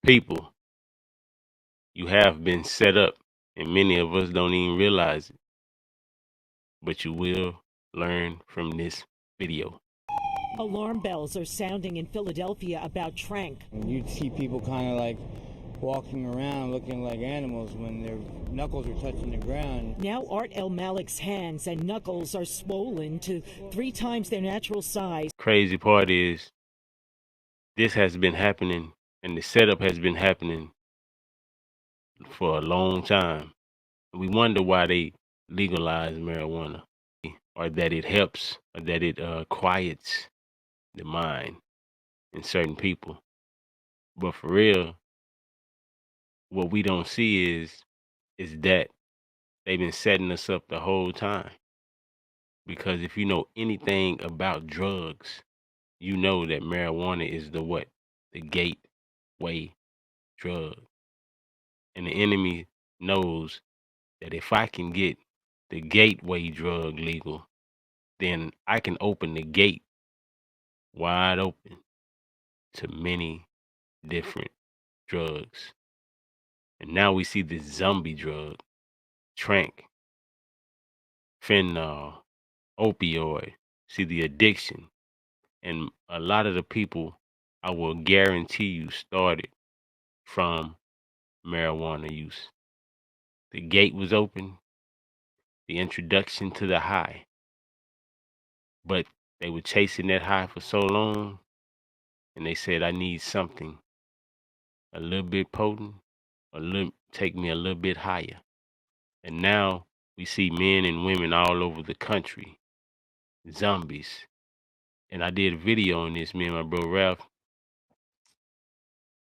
People, you have been set up, and many of us don't even realize it, but you will learn from this video. Alarm bells are sounding in Philadelphia about TRANQ. You'd see people kind of like walking around looking like animals when their knuckles are touching the ground. Now Art El Malik's hands and knuckles are swollen to 3 times their natural size. Crazy part is, this has been happening, and the setup has been happening for a long time. We wonder why they legalize marijuana, or that it helps, or that it quiets the mind in certain people. But for real, what we don't see is that they've been setting us up the whole time. Because if you know anything about drugs, you know that marijuana is the what? The gateway drug. And the enemy knows that if I can get the gateway drug legal, then I can open the gate wide open to many different drugs. And now we see this zombie drug, TRANQ, fentanyl, opioid, see the addiction. And a lot of the people, I will guarantee you, started from marijuana use. The gate was open, the introduction to the high. But they were chasing that high for so long, and they said, I need something a little bit potent, take me a little bit higher. And now we see men and women all over the country, zombies. And I did a video on this, me and my bro Ralph,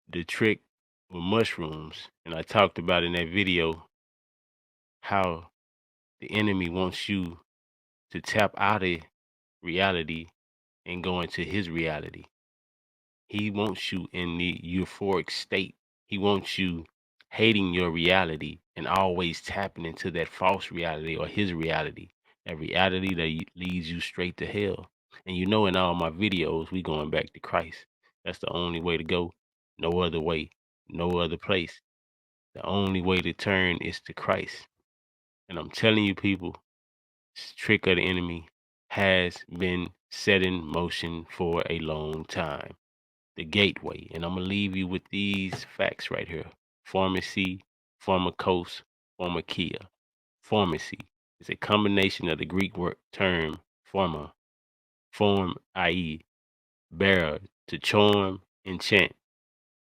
the trick with mushrooms. And I talked about in that video how the enemy wants you to tap out of reality and go into his reality. He wants you in the euphoric state. He wants you hating your reality and always tapping into that false reality or his reality, a reality that leads you straight to hell. And you know, in all my videos, we going back to Christ. That's the only way to go. No other way, no other place. The only way to turn is to Christ. And I'm telling you, people, this trick of the enemy has been set in motion for a long time. The gateway. And I'm going to leave you with these facts right here. Pharmacy, pharmakos, pharmakia. Pharmacy is a combination of the Greek word term pharma, form, i.e., bearer, to charm, enchant,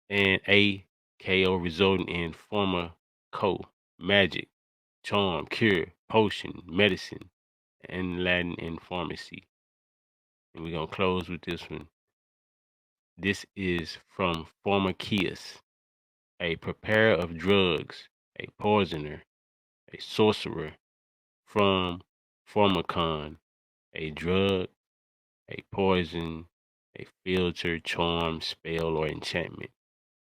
and a-ko resulting in pharmako, magic, charm, cure, potion, medicine, and Latin in pharmacy. And we're going to close with this one. This is from Pharmakias, a preparer of drugs, a poisoner, a sorcerer, from pharmacon, a drug, a poison, a filter, charm, spell, or enchantment.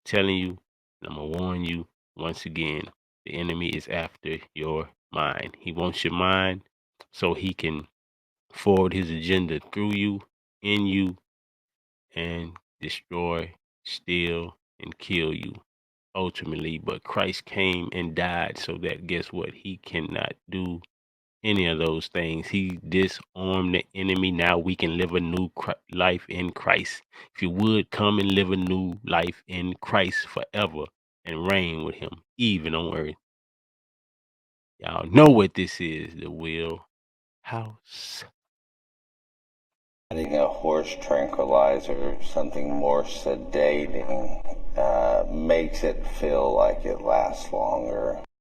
Telling you, and I'm going to warn you once again, the enemy is after your mind. He wants your mind so he can forward his agenda through you, in you, and destroy, steal, and kill you ultimately. But Christ came and died so that, guess what? He cannot do any of those things. He disarmed the enemy. Now we can live a new life in Christ. If you would, come and live a new life in Christ forever and reign with him, even on earth. Y'all know what this is, the Will House. Adding a horse tranquilizer, something more sedating, makes it feel like it lasts longer.